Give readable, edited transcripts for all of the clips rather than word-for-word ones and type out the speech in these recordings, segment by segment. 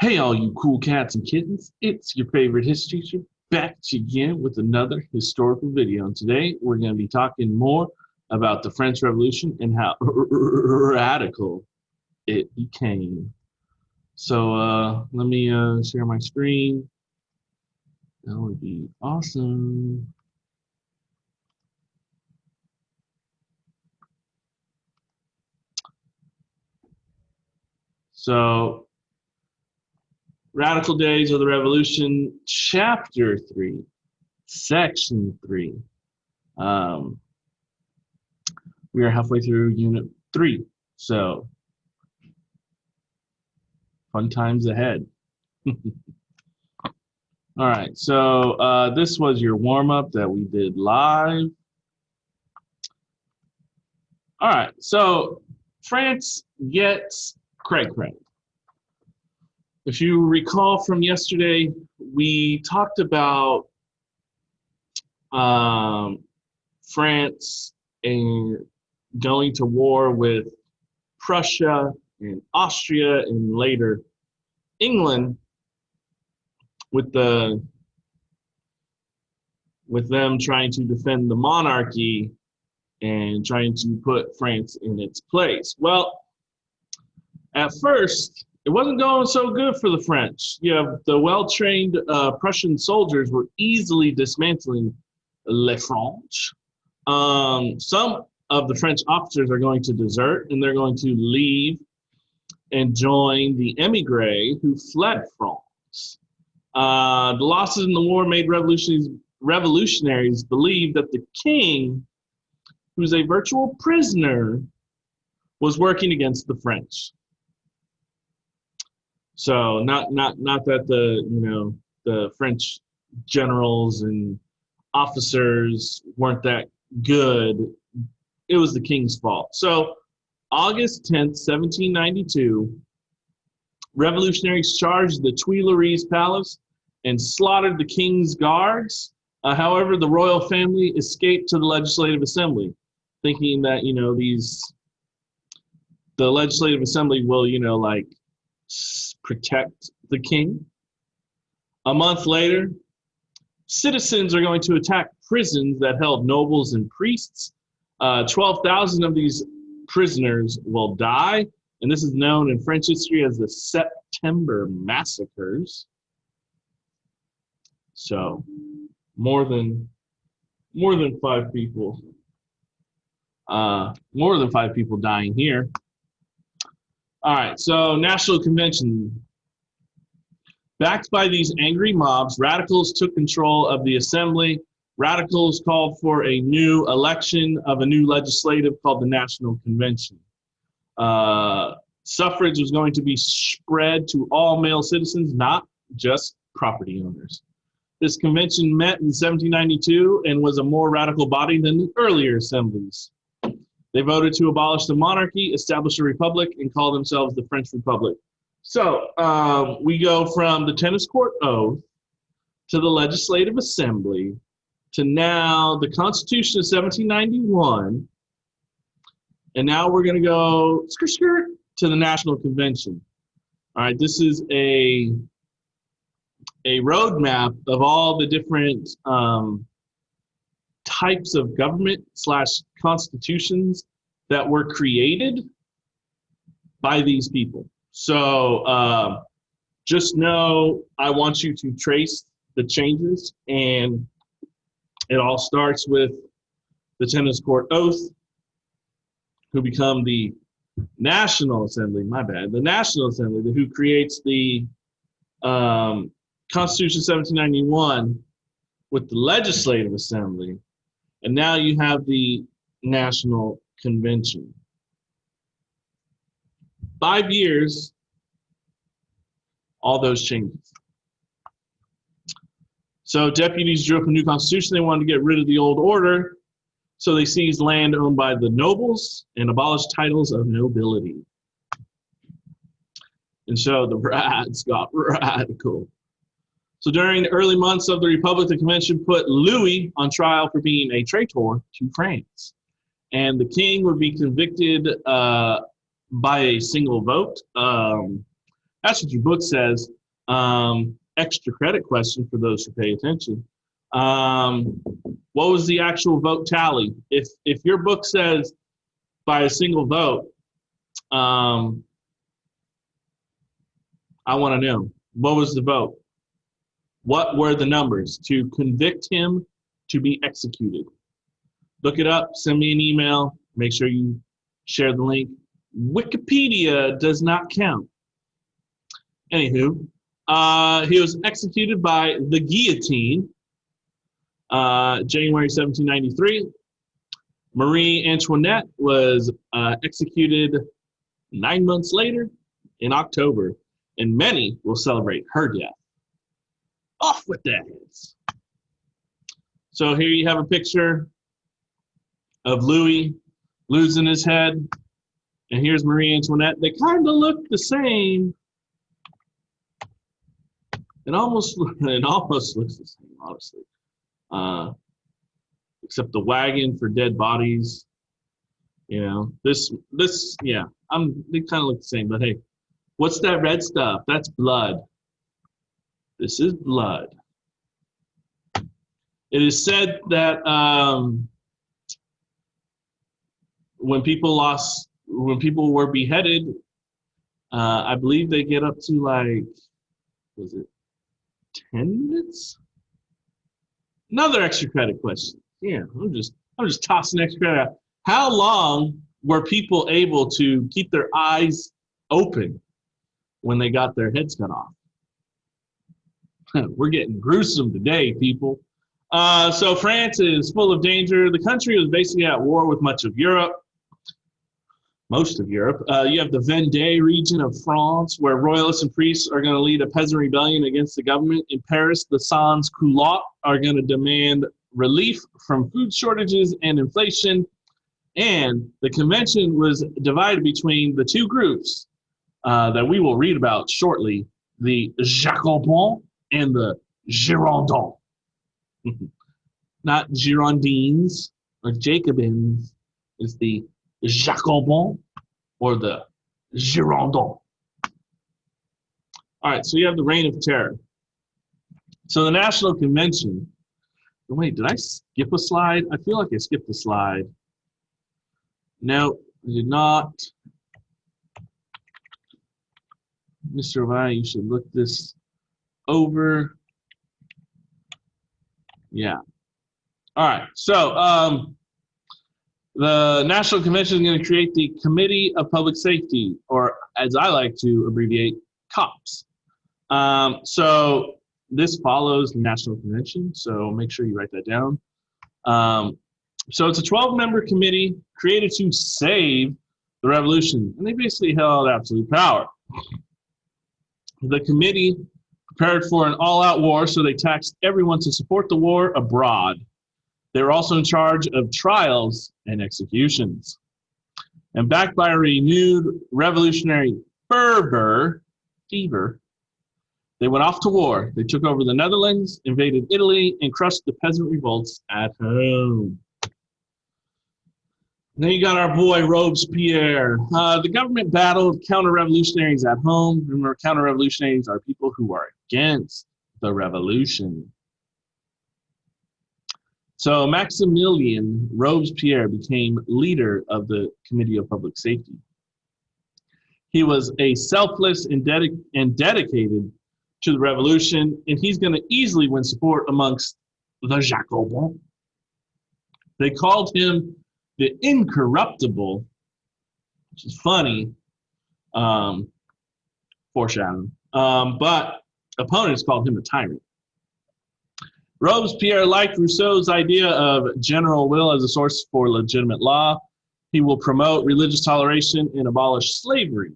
Hey, all you cool cats and kittens, it's your favorite history teacher back again with another historical video. And today we're going to be talking more about the French Revolution and how radical it became. So let me share my screen. That would be awesome. So, Radical Days of the Revolution, Chapter 3, Section 3. We are halfway through Unit 3, so fun times ahead. All right, so this was your warm-up that we did live. All right, so France gets cray. If you recall from yesterday, we talked about France and going to war with Prussia and Austria and later England with them trying to defend the monarchy and trying to put France in its place. Well, at first, it wasn't going so good for the French. You have the well-trained Prussian soldiers were easily dismantling Les French. Some of the French officers are going to desert, and they're going to leave and join the émigrés who fled France. The losses in the war made revolutionaries believe that the king, who's a virtual prisoner, was working against the French. So not that the French generals and officers weren't that good. It was the king's fault. So August 10th, 1792, revolutionaries charged the Tuileries Palace and slaughtered the king's guards. However, the royal family escaped to the Legislative Assembly, thinking that the Legislative Assembly will protect the king. A month later, citizens are going to attack prisons that held nobles and priests. 12,000 of these prisoners will die, and this is known in French history as the September Massacres. So, more than 5 people. More than 5 people dying here. All right, so National Convention. Backed by these angry mobs, radicals took control of the assembly. Radicals called for a new election of a new legislative called the National Convention. Suffrage was going to be spread to all male citizens, not just property owners. This convention met in 1792 and was a more radical body than the earlier assemblies. They voted to abolish the monarchy, establish a republic, and call themselves the French Republic. So we go from the tennis court oath to the Legislative Assembly to now the Constitution of 1791. And now we're going to go to the National Convention. All right, this is a roadmap of all the different types of government / constitutions that were created by these people. So just know I want you to trace the changes, and it all starts with the tennis court oath, who become the National Assembly, the National Assembly, who creates the Constitution 1791 with the Legislative Assembly. And now you have the National Convention. 5 years, all those changes. So deputies drew up a new constitution. They wanted to get rid of the old order. So they seized land owned by the nobles and abolished titles of nobility. And so the Rads got radical. So during the early months of the Republic, the convention put Louis on trial for being a traitor to France. And the king would be convicted by a single vote. That's what your book says. Extra credit question for those who pay attention. What was the actual vote tally? If your book says by a single vote, I want to know, what was the vote? What were the numbers to convict him to be executed? Look it up, send me an email, make sure you share the link. Wikipedia does not count. Anywho, he was executed by the guillotine, January 1793. Marie Antoinette was executed 9 months later in October, and many will celebrate her death. Off with their heads. So here you have a picture of Louis losing his head, and here's Marie Antoinette. They kind of look the same. It almost looks the same, honestly. Except the wagon for dead bodies. You know, this, yeah, they kind of look the same, but hey, what's that red stuff? That's blood. This is blood. It is said that when people were beheaded, I believe they get up to like, was it 10 minutes? Another extra credit question. Yeah, I'm just tossing extra credit out. How long were people able to keep their eyes open when they got their heads cut off? We're getting gruesome today, people. So France is full of danger. The country was basically at war with much of Europe. Most of Europe. You have the Vendée region of France, where royalists and priests are going to lead a peasant rebellion against the government. In Paris, the sans-culottes are going to demand relief from food shortages and inflation. And the convention was divided between the two groups that we will read about shortly, the Jacobins and the Girondins. Not Girondins or Jacobins. It's the Jacobins or the Girondins. All right, so you have the Reign of Terror. So the National Convention, wait, did I skip a slide? I feel like I skipped a slide. No, I did not. Mr. O'Brien, you should look this over. Yeah. All right, so the National Convention is going to create the Committee of Public Safety, or as I like to abbreviate, COPS. So this follows the National Convention, so make sure you write that down. So it's a 12-member committee created to save the revolution, and they basically held absolute power. The committee prepared for an all-out war, so they taxed everyone to support the war abroad. They were also in charge of trials and executions. And backed by a renewed revolutionary fever, they went off to war. They took over the Netherlands, invaded Italy, and crushed the peasant revolts at home. Then you got our boy Robespierre. The government battled counter-revolutionaries at home. Remember, counter-revolutionaries are people who are against the revolution. So Maximilien Robespierre became leader of the Committee of Public Safety. He was a selfless and dedicated to the revolution, and he's going to easily win support amongst the Jacobins. They called him the Incorruptible, which is funny, foreshadowing, but opponents called him a tyrant. Robespierre liked Rousseau's idea of general will as a source for legitimate law. He will promote religious toleration and abolish slavery.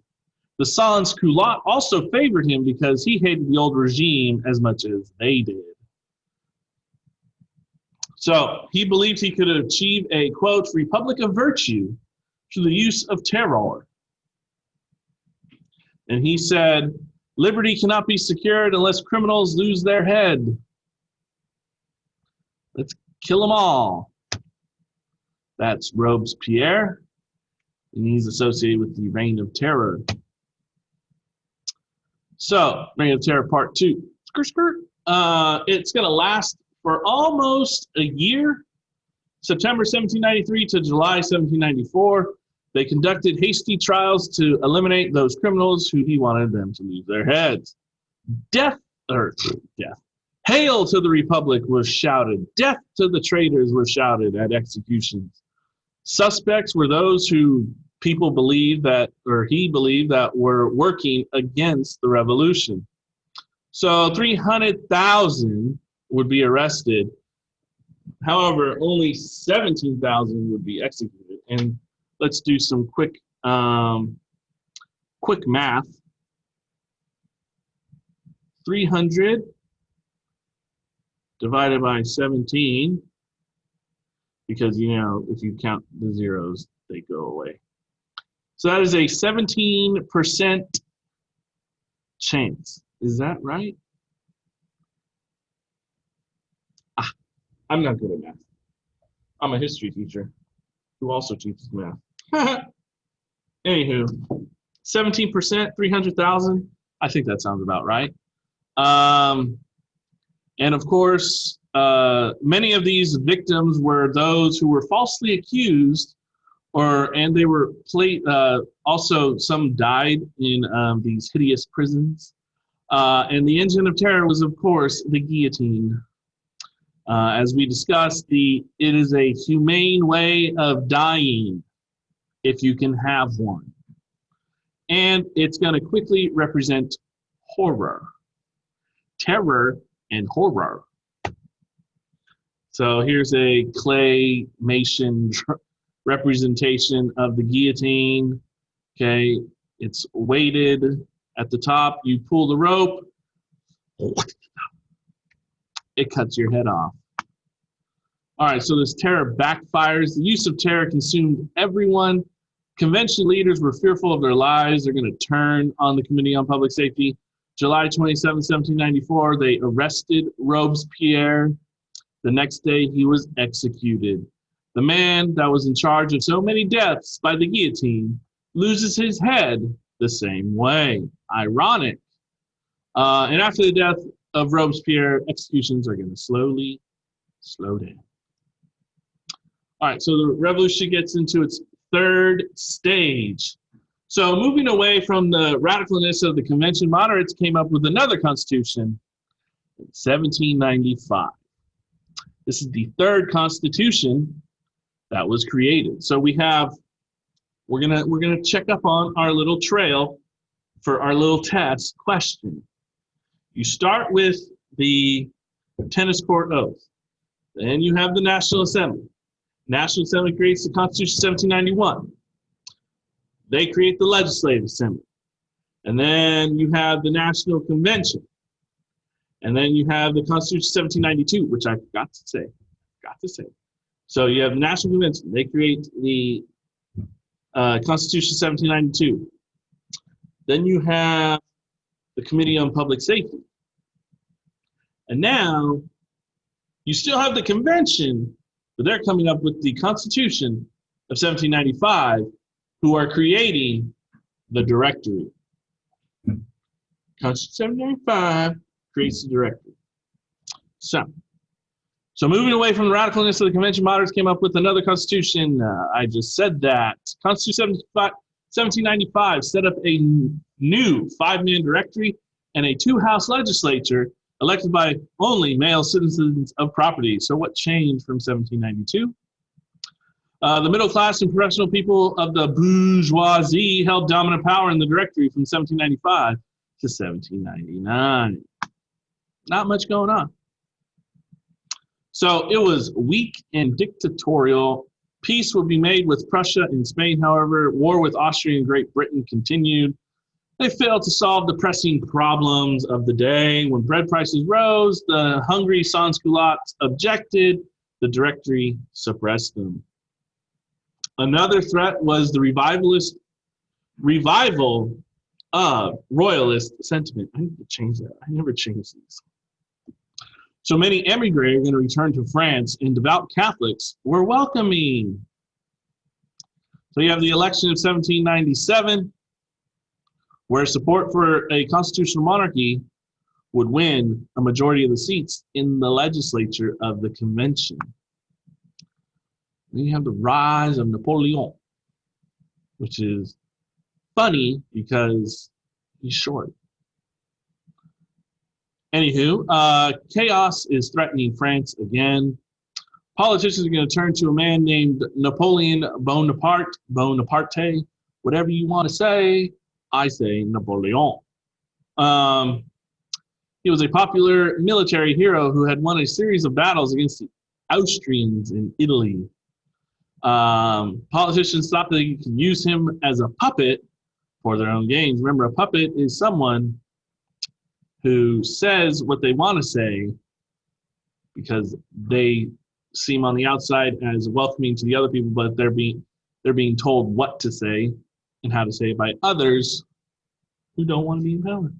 The sans-culottes also favored him because he hated the old regime as much as they did. So he believed he could achieve a, quote, republic of virtue through the use of terror. And he said, liberty cannot be secured unless criminals lose their head. Let's kill them all. That's Robespierre, and he's associated with the Reign of Terror. So, Reign of Terror Part 2. Skirt, skirt. It's going to last for almost a year, September 1793 to July 1794. They conducted hasty trials to eliminate those criminals who he wanted them to lose their heads. Death. Hail to the Republic was shouted. Death to the traitors was shouted at executions. Suspects were those who people believed that, or he believed that, were working against the revolution. So 300,000 would be arrested. However, only 17,000 would be executed. And let's do some quick math. 300 divided by 17, because, you know, if you count the zeros, they go away. So that is a 17% chance. Is that right? I'm not good at math. I'm a history teacher who also teaches math. Anywho, 17%, 300,000. I think that sounds about right. And of course, many of these victims were those who were falsely accused, and they were also some died in these hideous prisons. And the engine of terror was, of course, the guillotine. As we discussed, it is a humane way of dying if you can have one. And it's going to quickly represent horror. Terror and horror. So here's a claymation representation of the guillotine. Okay, it's weighted at the top. You pull the rope, it cuts your head off. All right, so this terror backfires. The use of terror consumed everyone. Convention leaders were fearful of their lives. They're going to turn on the Committee on Public Safety. July 27, 1794, they arrested Robespierre. The next day, he was executed. The man that was in charge of so many deaths by the guillotine loses his head the same way. Ironic. And after the death of Robespierre, executions are going to slowly slow down. All right, so the revolution gets into its third stage. So moving away from the radicalness of the convention, moderates came up with another constitution in 1795. This is the third constitution that was created. So we're gonna check up on our little trail for our little test question. You start with the tennis court oath. Then you have the National Assembly. National Assembly creates the Constitution 1791. They create the Legislative Assembly. And then you have the National Convention. And then you have the Constitution 1792, which I forgot to say. So you have the National Convention. They create the Constitution 1792. Then you have the Committee on Public Safety. And now you still have the convention, but they're coming up with the Constitution of 1795, who are creating the directory. Constitution 1795 creates the directory. So moving away from the radicalness of the convention, moderates came up with another constitution. I just said that. Constitution 1795 set up a new 5-man directory and a 2-house legislature elected by only male citizens of property. So what changed from 1792? The middle class and professional people of the bourgeoisie held dominant power in the directory from 1795 to 1799. Not much going on. So it was weak and dictatorial. Peace would be made with Prussia and Spain, however. War with Austria and Great Britain continued. They failed to solve the pressing problems of the day. When bread prices rose, the hungry sans-culottes objected. The directory suppressed them. Another threat was the revival of royalist sentiment. I need to change that. I never changed these. So many emigrants are going to return to France, and devout Catholics were welcoming. So you have the election of 1797. where support for a constitutional monarchy would win a majority of the seats in the legislature of the convention. Then you have the rise of Napoleon, which is funny because he's short. Anywho, chaos is threatening France again. Politicians are going to turn to a man named Napoleon Bonaparte, whatever you want to say. I say Napoleon. He was a popular military hero who had won a series of battles against the Austrians in Italy. Politicians thought that they could use him as a puppet for their own gains. Remember, a puppet is someone who says what they want to say because they seem on the outside as welcoming to the other people, but they're being told what to say and how to say it by others who don't want to be in power.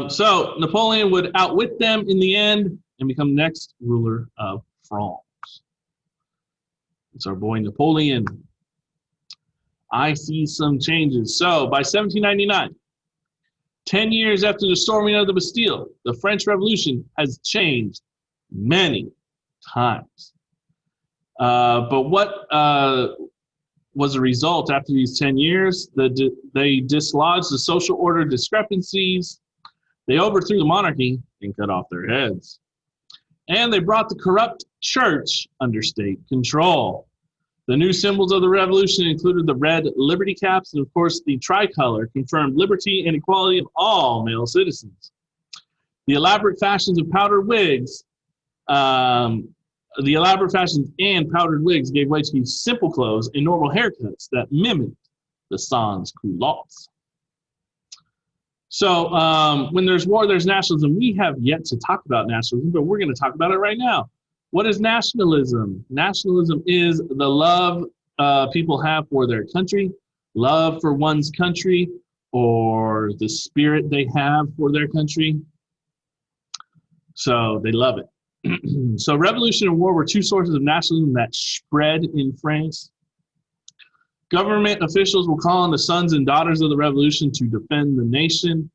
So Napoleon would outwit them in the end and become the next ruler of France. It's our boy Napoleon. I see some changes. So by 1799, 10 years after the storming of the Bastille, the French Revolution has changed many times. But what was the result after these 10 years? They dislodged the social order discrepancies. They overthrew the monarchy and cut off their heads. And they brought the corrupt church under state control. The new symbols of the revolution included the red liberty caps and, of course, the tricolor confirmed liberty and equality of all male citizens. The elaborate fashions and powdered wigs gave way to simple clothes and normal haircuts that mimicked the sans culottes. So when there's war, there's nationalism. We have yet to talk about nationalism, but we're going to talk about it right now. What is nationalism? Nationalism is the love people have for their country, love for one's country, or the spirit they have for their country. So they love it. So revolution and war were two sources of nationalism that spread in France. Government officials will call on the sons and daughters of the revolution to defend the nation.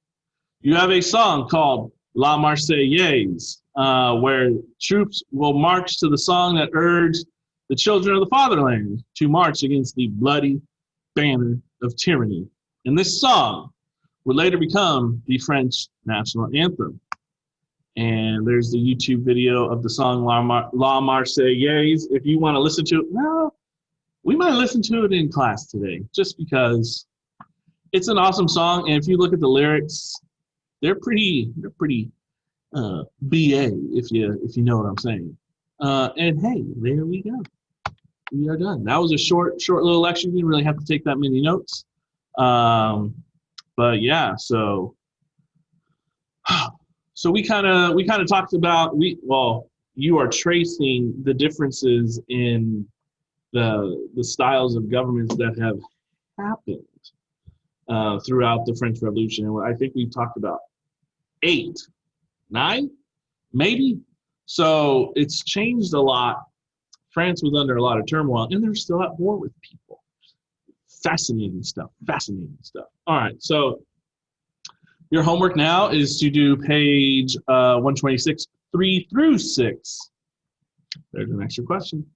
You have a song called La Marseillaise, where troops will march to the song that urged the children of the fatherland to march against the bloody banner of tyranny. And this song would later become the French national anthem. And there's the YouTube video of the song La Marseillaise. If you want to listen to it, well, we might listen to it in class today, just because it's an awesome song. And if you look at the lyrics, they're pretty BA, if you know what I'm saying. And hey, there we go. We are done. That was a short little lecture. You didn't really have to take that many notes. But yeah, so we kind of talked about you are tracing the differences in the styles of governments that have happened throughout the French Revolution. And I think we talked about 8, 9, maybe. So it's changed a lot. France was under a lot of turmoil, and they're still at war with people. Fascinating stuff. All right, so your homework now is to do page 126, 3 through 6. There's an extra question.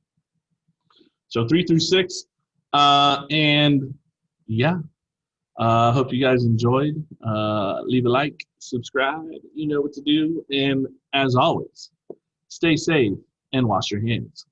So 3 through 6, and yeah, hope you guys enjoyed. Leave a like, subscribe, you know what to do, and as always, stay safe and wash your hands.